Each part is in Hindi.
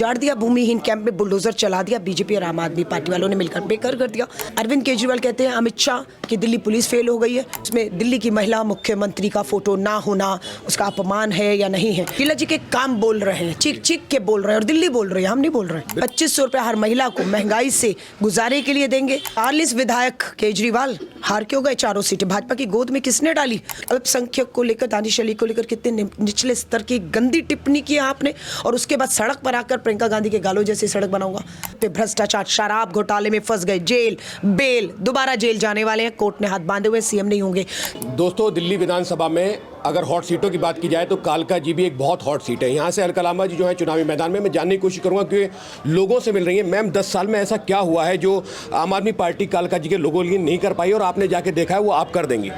उजाड़ दिया, भूमिहीन कैंप में बुलडोजर चला दिया। बीजेपी और आम आदमी पार्टी वालों ने मिलकर बेकार कर दिया। अरविंद केजरीवाल कहते हैं अमित शाह की दिल्ली पुलिस फेल हो गई है, उसमें दिल्ली की महिला मुख्यमंत्री का फोटो ना होना उसका अपमान है या नहीं है। शीला जी के काम बोल रहे हैं, चीख चीख के बोल रहे हैं और दिल्ली बोल रही है, हम नहीं बोल रहे हैं। 2500 रुपये हर महिला को महंगाई से गुजारे के लिए देंगे। 40 विधायक केजरीवाल हार क्यों गए? चारों सीटें भाजपा की गोद में किसने डाली? अल्पसंख्यक को लेकर, दानिश अली को लेकर कितने निचले स्तर की गंदी टिप्पणी की आपने, और उसके बाद सड़क पर आकर प्रियंका गांधी के गालों जैसी सड़क बनाऊंगा। तो भ्रष्टाचार शराब घोटाले में फंस गए, जेल बेल, दोबारा जेल जाने वाले हैं। कोर्ट ने हाथ बांधे हुए, सीएम नहीं होंगे। दोस्तों, दिल्ली विधानसभा में अगर हॉट सीटों की बात की जाए तो कालका जी भी एक बहुत हॉट सीट है। यहाँ से अलका लांबा जी जो है चुनावी मैदान में, मैं जानने की कोशिश करूंगा कि लोगों से मिल रही है। मैम, 10 साल में ऐसा क्या हुआ है जो आम आदमी पार्टी कालका जी के लोगों के लिए नहीं कर पाई और आपने जाके देखा है वो आप कर देंगी?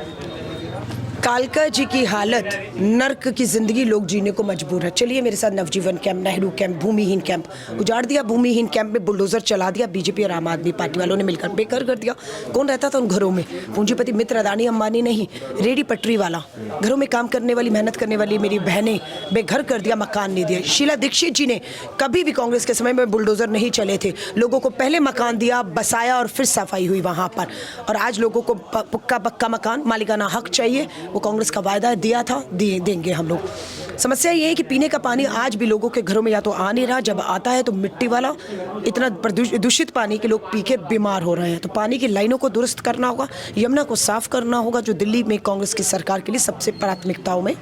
कालका जी की हालत, नर्क की जिंदगी लोग जीने को मजबूर है। चलिए मेरे साथ नवजीवन कैंप, नेहरू कैंप, भूमिहीन कैंप। उजाड़ दिया, भूमिहीन कैंप में बुलडोजर चला दिया। बीजेपी और आम आदमी पार्टी वालों ने मिलकर बेकार कर दिया। कौन रहता था उन घरों में? पूंजीपति मित्र, अदानी अंबानी नहीं, रेडी पटरी वाला। घरों में काम करने वाली, मेहनत करने वाली मेरी बहनें बेघर कर दिया, मकान नहीं दिया। शीला दीक्षित जी ने कभी भी कांग्रेस के समय में बुलडोजर नहीं चले थे, लोगों को पहले मकान दिया, बसाया और फिर सफाई हुई वहाँ पर। और आज लोगों को पक्का पक्का मकान, मालिकाना हक चाहिए। वो कांग्रेस का वायदा दिया था, देंगे हम लोग। समस्या ये है कि पीने का पानी आज भी लोगों के घरों में या तो आ नहीं रहा, जब आता है तो मिट्टी वाला, इतना दूषित पानी के लोग पी के बीमार हो रहे हैं। तो पानी की लाइनों को दुरुस्त करना होगा, यमुना को साफ करना होगा, जो दिल्ली में कांग्रेस की सरकार के लिए सबसे प्राथमिकताओं में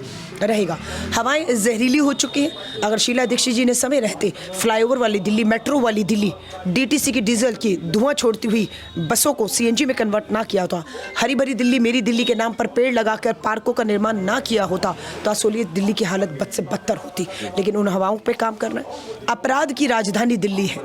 रहेगा। हवाएं जहरीली हो चुकी हैं। अगर शीला दीक्षित जी ने समय रहते फ्लाईओवर वाली दिल्ली, मेट्रो वाली दिल्ली, डीटीसी की डीजल की धुआं छोड़ती हुई बसों को सीएनजी में कन्वर्ट ना किया होता, हरी भरी दिल्ली मेरी दिल्ली के नाम पर पेड़ लगाकर पार्कों का निर्माण ना किया होता, तो असोलियत दिल्ली की हालत बद से बदतर होती। लेकिन उन हवाओं पे काम करना है। अपराध की राजधानी दिल्ली है।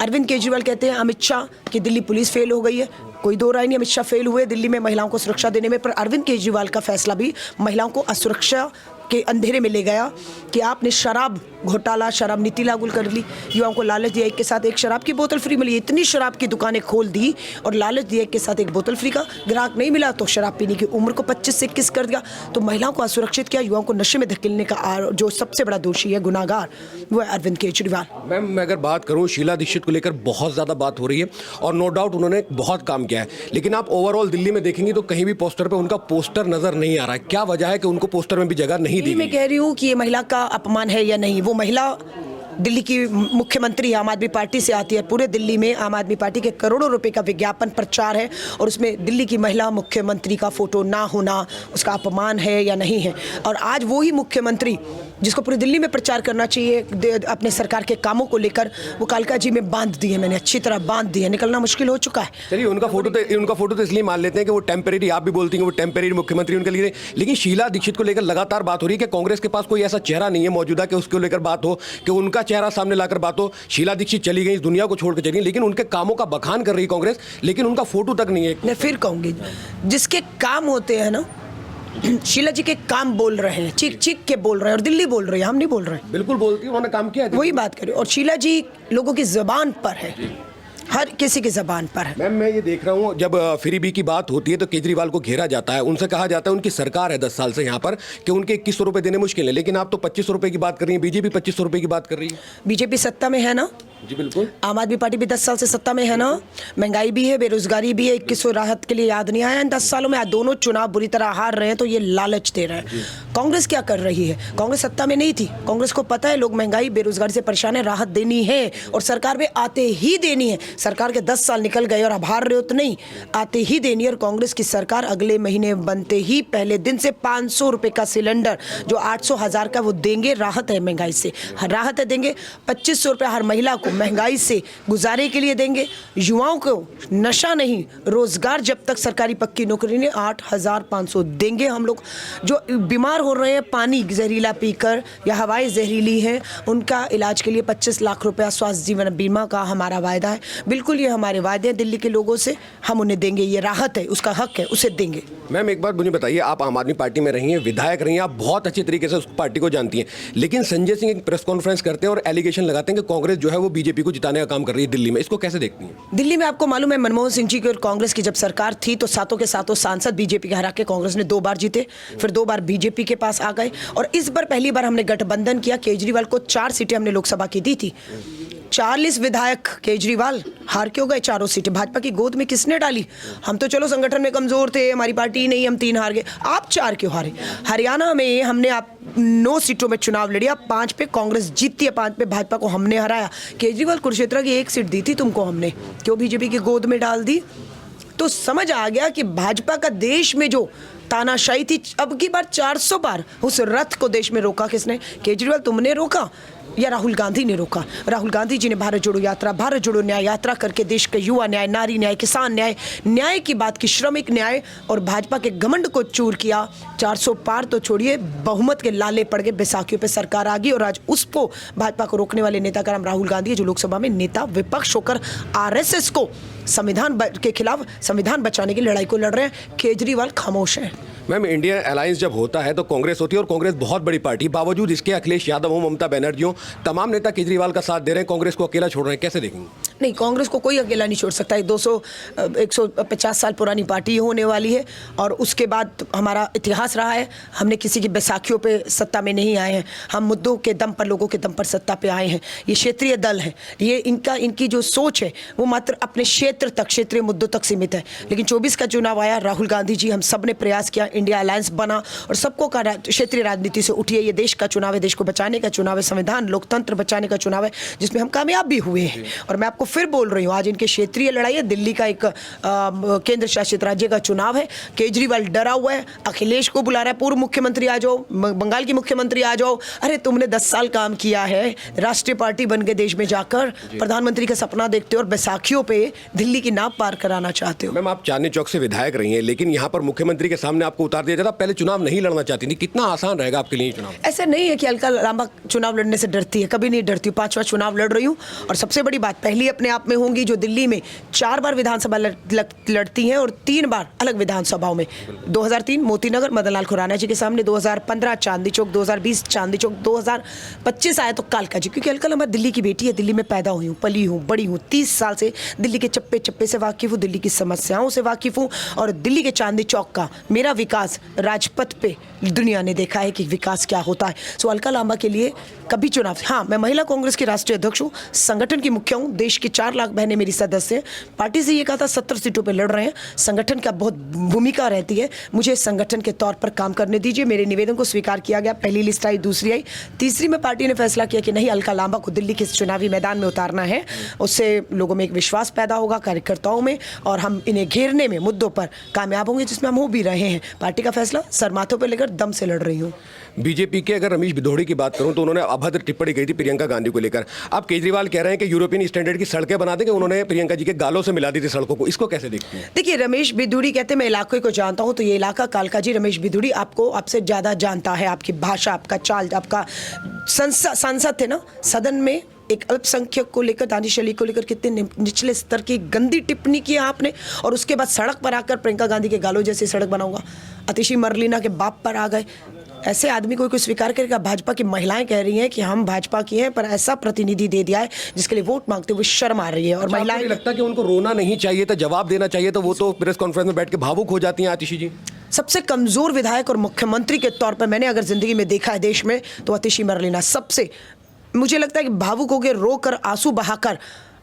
अरविंद केजरीवाल कहते हैं अमित शाह की दिल्ली पुलिस फेल हो गई है। कोई दो राय नहीं, अमित शाह फेल हुए दिल्ली में महिलाओं को सुरक्षा देने में, पर अरविंद केजरीवाल का फैसला भी महिलाओं को असुरक्षा के अंधेरे में ले गया कि आपने शराब घोटाला, शराब नीति लागू कर ली, युवाओं को लालच दिया, एक के साथ एक शराब की बोतल फ्री मिली। इतनी शराब की दुकानें खोल दी और लालच दिया, एक के साथ एक बोतल फ्री का। ग्राहक नहीं मिला तो शराब पीने की उम्र को 25 से 21 कर दिया। तो महिलाओं को असुरक्षित किया, युवाओं को नशे में धकेलने का जो सबसे बड़ा दोषी है, गुनाहगार, वो है अरविंद केजरीवाल। मैम, मैं अगर बात करूँ शीला दीक्षित को लेकर बहुत ज़्यादा बात हो रही है और नो डाउट उन्होंने बहुत काम किया है, लेकिन आप ओवरऑल दिल्ली में देखेंगे तो कहीं भी पोस्टर पर उनका पोस्टर नजर नहीं आ रहा है। क्या वजह है कि उनको पोस्टर में भी जगह नहीं दी? मैं कह रही हूँ कि ये महिला का अपमान है या नहीं। वो महिला दिल्ली की मुख्यमंत्री आम आदमी पार्टी से आती है। पूरे दिल्ली में आम आदमी पार्टी के करोड़ों रुपए का विज्ञापन प्रचार है और उसमें दिल्ली की महिला मुख्यमंत्री का फोटो ना होना उसका अपमान है या नहीं है। और आज वो ही मुख्यमंत्री जिसको पूरी दिल्ली में प्रचार करना चाहिए अपने सरकार के कामों को लेकर, वो कालका जी में बांध दिए, मैंने अच्छी तरह बांध दिए, निकलना मुश्किल हो चुका है। चलिए, उनका फोटो तो इसलिए मान लेते हैं कि वो टेम्परेरी, आप भी बोलती हैं वो टेम्परेरी मुख्यमंत्री उनके लिए, लेकिन शीला दीक्षित को लेकर लगातार बात हो रही है कि कांग्रेस के पास कोई ऐसा चेहरा नहीं है मौजूदा कि उसको लेकर बात हो, कि उनका चेहरा सामने लाकर बात हो। शीला दीक्षित चली गई, इस दुनिया को छोड़कर चली गई, लेकिन उनके कामों का बखान कर रही कांग्रेस, लेकिन उनका फोटो तक नहीं है। मैं फिर कहूंगी, जिसके काम होते हैं ना, शीला जी के काम बोल रहे हैं, चीख चीख के बोल रहे हैं और दिल्ली बोल रही है, हम नहीं बोल रहे हैं। बिल्कुल बोलती है, उन्होंने काम किया है, वही बात करें। और शीला जी लोगों की जबान पर है, हर किसी की जबान पर है। मैम, मैं ये देख रहा हूँ जब फ्री बी की बात होती है तो केजरीवाल को घेरा जाता है, उनसे कहा जाता है उनकी सरकार है 10 साल से यहाँ पर कि उनके 2100 रुपए देने मुश्किल है, लेकिन आप तो 2500 रुपए की बात कर रही हैं, बीजेपी 2500 रुपए की बात कर रही है। बीजेपी सत्ता में है ना? जी बिल्कुल। आम आदमी पार्टी भी 10 साल से सत्ता में है ना? महंगाई भी है, बेरोजगारी भी है, 2100 राहत के लिए याद नहीं आया इन 10 सालों में। दोनों चुनाव बुरी तरह हार रहे हैं तो ये लालच दे रहे हैं। कांग्रेस क्या कर रही है? कांग्रेस सत्ता में नहीं थी, कांग्रेस को पता है लोग महंगाई बेरोजगारी से परेशान है, राहत देनी है और सरकार में आते ही देनी है। सरकार के 10 साल निकल गए और अब हार रहे हो तो नहीं, आते ही देनी। और कांग्रेस की सरकार अगले महीने बनते ही पहले दिन से 500 रुपए का सिलेंडर जो 800 हजार का वो देंगे। राहत है महंगाई से, राहत है देंगे। 2500 रुपए हर महिला को महंगाई से गुजारे के लिए देंगे। युवाओं को नशा नहीं, रोजगार, जब तक सरकारी पक्की नौकरी ने 8500 देंगे। हम लोग जो बीमार हो रहे हैं पानी जहरीला पीकर या हवाएं जहरीली हैं, उनका इलाज के लिए 25 लाख रुपया स्वास्थ्य जीवन बीमा का हमारा वायदा है। बिल्कुल ये हमारे वायदे हैं दिल्ली के लोगों से, हम उन्हें देंगे। ये राहत है, उसका हक है, उसे देंगे। मैम, एक बात मुझे बताइए, आप आम आदमी पार्टी में रही हैं, विधायक रही हैं, आप बहुत अच्छी तरीके से उस पार्टी को जानती हैं, लेकिन संजय सिंह एक प्रेस कॉन्फ्रेंस करते हैं और एलिगेशन लगाते हैं कि कांग्रेस जो है वो बीजेपी को जिताने का काम कर रही है दिल्ली में, इसको कैसे देखती हैं? दिल्ली में आपको मालूम है मनमोहन सिंह जी की और कांग्रेस की जब सरकार थी तो सातों के सातों सांसद बीजेपी के हरा के कांग्रेस ने 2 बार जीते, फिर 2 बार बीजेपी के पास आ गए और इस बार पहली बार हमने गठबंधन किया। केजरीवाल को 4 सीटें हमने लोकसभा की दी थी। 40 विधायक केजरीवाल हार क्यों गए? 4 सीटें भाजपा की गोद में किसने डाली? हम तो चलो संगठन में कमजोर थे, हमारी पार्टी नहीं, हम 3 हार गए। आप 4 क्यों हारे? हरियाणा में हमने आप 9 सीटों में चुनाव लड़िया, 5 पे कांग्रेस जीतती है, 5 पे भाजपा को हमने हराया। केजरीवाल कुरुक्षेत्र की 1 सीट दी थी तुमको हमने, क्यों बीजेपी की गोद में डाल दी? तो समझ आ गया कि भाजपा का देश में जो तानाशाही थी, अब की बार 400 बार उस रथ को देश में रोका किसने? केजरीवाल तुमने रोका या राहुल गांधी ने रोका? राहुल गांधी जी ने भारत जोड़ो यात्रा, भारत जोड़ो न्याय यात्रा करके देश के युवा न्याय, नारी न्याय, किसान न्याय, न्याय की बात की, श्रमिक न्याय और भाजपा के घमंड को चूर किया। 400 पार तो छोड़िए, बहुमत के लाले पड़ गए, बैसाखियों पे सरकार आ गई और आज उसको भाजपा को रोकने वाले नेता का नाम राहुल गांधी है, जो लोकसभा में नेता विपक्ष होकर आरएसएस को संविधान के खिलाफ संविधान बचाने की लड़ाई को लड़ रहे हैं। केजरीवाल खामोश हैं। मैम, इंडिया अलायंस जब होता है तो कांग्रेस होती है और कांग्रेस बहुत बड़ी पार्टी, बावजूद इसके अखिलेश यादव हो, ममता बनर्जी हो, तमाम नेता केजरीवाल का साथ दे रहे हैं, कांग्रेस को अकेला छोड़ रहे हैं, कैसे देखेंगे? नहीं, कांग्रेस को कोई अकेला नहीं छोड़ सकता है। 150 साल पुरानी पार्टी होने वाली है और उसके बाद हमारा इतिहास रहा है। हमने किसी की बैसाखियों पे सत्ता में नहीं आए हैं, हम मुद्दों के दम पर, लोगों के दम पर सत्ता पे आए हैं। ये क्षेत्रीय दल है, ये इनकी जो सोच है वो मात्र अपने क्षेत्र तक, क्षेत्रीय मुद्दों तक सीमित है। लेकिन 24 का चुनाव आया, राहुल गांधी जी, हम सब ने प्रयास किया, इंडिया अलायंस बना और सबको कहा क्षेत्रीय राजनीति से उठिए, ये देश का चुनाव है, देश को बचाने का चुनाव है, संविधान लोकतंत्र बचाने का चुनाव है, जिसमें हम कामयाब भी हुए हैं। और मैं आपको फिर बोल रही हूँ, आज इनके क्षेत्रीय लड़ाई है, दिल्ली का एक केंद्र शासित राज्य का चुनाव है। केजरीवाल डरा हुआ है, अखिलेश को बुला रहा है, पूर्व मुख्यमंत्री आ जाओ, बंगाल की मुख्यमंत्री आ जाओ। अरे तुमने 10 साल काम किया है, राष्ट्रीय पार्टी बन के देश में जाकर प्रधानमंत्री का सपना देखते हो और बैसाखियों पे दिल्ली की नाव पार कराना चाहते हो। मैम, आप चांदनी चौक से विधायक रही हैं, लेकिन यहाँ पर मुख्यमंत्री के सामने आपको उतार दिया जाता, पहले चुनाव नहीं लड़ना चाहती थी, कितना आसान रहेगा आपके लिए चुनाव? ऐसा नहीं है कि अलका लांबा चुनाव लड़ने से डरती है, कभी नहीं डरती हूँ। 5वां चुनाव लड़ रही हूँ और सबसे बड़ी बात पहली अपने आप में होंगी जो दिल्ली में 4 बार विधानसभा लड़ती हैं और 3 बार अलग विधानसभाओं में। 2003 मोती नगर मदन लाल खुराना जी के सामने, 2015 चांदनी चौक, 2020 चांदनी चौक, 2025 आया तो कालका जी, क्योंकि अलका लांबा दिल्ली की बेटी है, दिल्ली में पैदा हुई हूँ, पली हूँ, बड़ी हूँ, 30 साल से दिल्ली के चप्पे चप्पे से वाकिफ हूँ, दिल्ली की समस्याओं से वाकिफ हूँ और दिल्ली के चांदनी चौक का मेरा विकास राजपथ पे दुनिया ने देखा है कि विकास क्या होता है। सो अलका लांबा के लिए कभी चुनाव, हाँ, मैं महिला कांग्रेस की राष्ट्रीय अध्यक्ष हूँ, संगठन की मुखिया हूँ, देश की 4 लाख बहनें मेरी सदस्य हैं। पार्टी से ये कहा था 70 सीटों पे लड़ रहे हैं, संगठन का बहुत भूमिका रहती है, मुझे संगठन के तौर पर काम करने दीजिए। मेरे निवेदन को स्वीकार किया गया, पहली लिस्ट आई, दूसरी आई, तीसरी में पार्टी ने फैसला किया कि नहीं, अलका लांबा को दिल्ली के चुनावी मैदान में उतारना है, उससे लोगों में एक विश्वास पैदा होगा, कार्यकर्ताओं में, और हम इन्हें घेरने में मुद्दों पर कामयाब होंगे, जिसमें हम हो भी रहे हैं। पार्टी का फैसला सर माथों पर लेकर दम से लड़ रही हूँ। बीजेपी के अगर रमेश भिदोड़ी की बात करूं तो उन्होंने अभद्र टिप्पणी की थी प्रियंका गांधी को लेकर। अब केजरीवाल कह रहे हैं कि यूरोपियन स्टैंडर्ड की सड़कें बना देंगे, उन्होंने प्रियंका जी के गालों से मिला दी थी सड़कों को, इसको कैसे देखते हैं? देखिए, रमेश भिदोड़ी कहते हैं मैं इलाके को जानता हूं, तो ये इलाका कालका जी, रमेश भिदोड़ी आपको आपसे ज्यादा जानता है, आपकी भाषा, आपका चाल, आपका सांसद थे ना सदन में, एक अल्पसंख्यक को लेकर, दानिश अली को लेकर कितने निचले स्तर की गंदी टिप्पणी की आपने, और उसके बाद सड़क पर आकर प्रियंका गांधी के गालों जैसी सड़क बनाऊंगा, अतिशी मरलीना के बाप पर आ गए। ऐसे आदमी कोई स्वीकार करेगा? भाजपा की महिलाएं कह रही हैं कि हम भाजपा की हैं, पर ऐसा प्रतिनिधि दे दिया है जिसके लिए वोट मांगते हुए शर्म आ रही है। और महिलाएं, लगता है कि उनको रोना नहीं चाहिए था, जवाब देना चाहिए, तो वो तो प्रेस कॉन्फ्रेंस में बैठ के भावुक हो जाती हैं आतिशी जी। सबसे कमजोर विधायक और मुख्यमंत्री के तौर पर मैंने अगर जिंदगी में देखा है देश में, तो अतिशी मरलीना सबसे, मुझे लगता है कि भावुक होकर, रोकर, आंसू बहाकर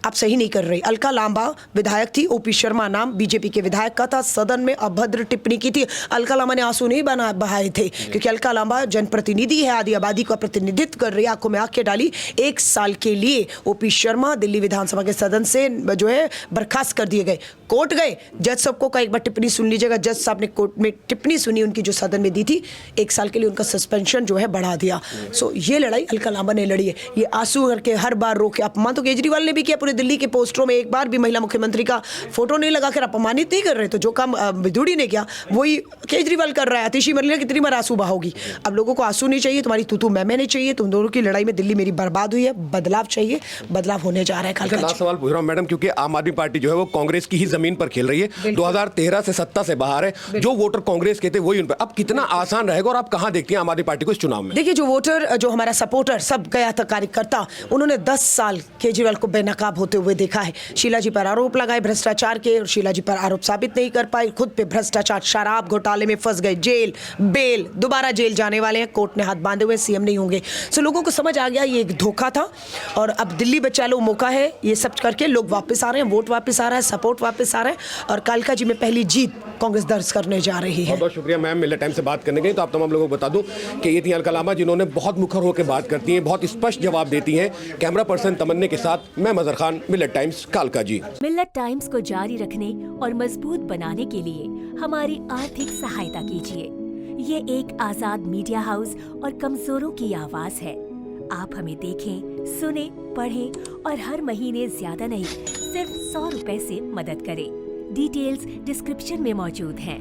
आप सही नहीं कर रही। अलका लांबा विधायक थी, ओपी शर्मा नाम बीजेपी के विधायक का था, सदन में अभद्र टिप्पणी की थी। अलका लांबा ने आंसू नहीं बहाए थे, क्योंकि अलका लांबा जनप्रतिनिधि है, आदि आबादी का प्रतिनिधित्व कर रही है, आंखों में आंखें डाली। 1 साल के लिए ओपी शर्मा दिल्ली विधानसभा के सदन से जो है बर्खास्त कर दिए गए, कोर्ट गए, जज सबको का एक बार टिप्पणी सुन लीजिएगा, जज साहब ने कोर्ट में टिप्पणी सुनी उनकी जो सदन में दी थी, 1 साल के लिए उनका सस्पेंशन जो है बढ़ा दिया। सो ये लड़ाई अलका लांबा ने लड़ी है, ये आंसू करके हर बार रोके। अपमान तो केजरीवाल ने भी किया, पूरे दिल्ली के पोस्टरों में एक बार भी महिला मुख्यमंत्री का फोटो नहीं लगाकर अपमानित नहीं कर रहे। तो जो काम भिदोड़ी ने किया वही केजरीवाल कर रहा है। आतिशी मरलीना कितनी बार आंसू बहाओगी? अब लोगों को आंसू नहीं चाहिए, तुम्हारी तू मैं नहीं चाहिए। तुम दोनों की लड़ाई में दिल्ली मेरी बर्बाद हुई है, बदलाव चाहिए, बदलाव होने जा रहा है। लास्ट सवाल पूछ रहा हूं मैडम, क्योंकि आम आदमी पार्टी जो है वो कांग्रेस की ही जमीन पर खेल रही है। 2013 से सत्ता से बाहर है, जो वोटर कांग्रेस के थे वही उन पर। अब कितना आसान रहेगा और आप कहां देखती हैं आम आदमी पार्टी को इस चुनाव में? देखिए, जो वोटर, जो हमारा सपोर्टर सब गया था कार्यकर्ता, उन्होंने 10 साल केजरीवाल को बेनकाब होते हुए देखा है। शीला जी पर आरोप लगाए भ्रष्टाचार के और शीला जी पर आरोप साबित नहीं कर पाए, खुद पे भ्रष्टाचार शराब घोटाले में फंस गए, जेल, बेल, दोबारा जेल जाने वाले हैं, कोर्ट ने हाथ बांधे हुए, सीएम नहीं होंगे। सो लोगों को समझ आ गया ये एक धोखा था और अब दिल्ली बचा लो मौका है, ये सब करके लोग वापस आ रहे हैं, वोट वापस आ रहा है, सपोर्ट वापस आ रहा है और कालका जी में पहली जीत कांग्रेस दर्ज करने जा रही है। बहुत बहुत शुक्रिया मैम, मिलर टाइम से बात करने के लिए। तो आप तमाम लोगों को बता दूं कि ये थी अलका लांबा, जिन्होंने बहुत मुखर होकर बात करती हैं, बहुत स्पष्ट जवाब देती हैं। कैमरा पर्सन तमन्ने के साथ मैं मजहर खान, मिलर टाइम्स, कालका जी। मिल्लत टाइम्स को जारी रखने और मजबूत बनाने के लिए हमारी आर्थिक सहायता कीजिए। ये एक आजाद मीडिया हाउस और कमजोरों की आवाज है। आप हमें देखें, सुने, पढ़ें और हर महीने ज्यादा नहीं, सिर्फ 100 रुपए से मदद करें। डिटेल्स डिस्क्रिप्शन में मौजूद हैं।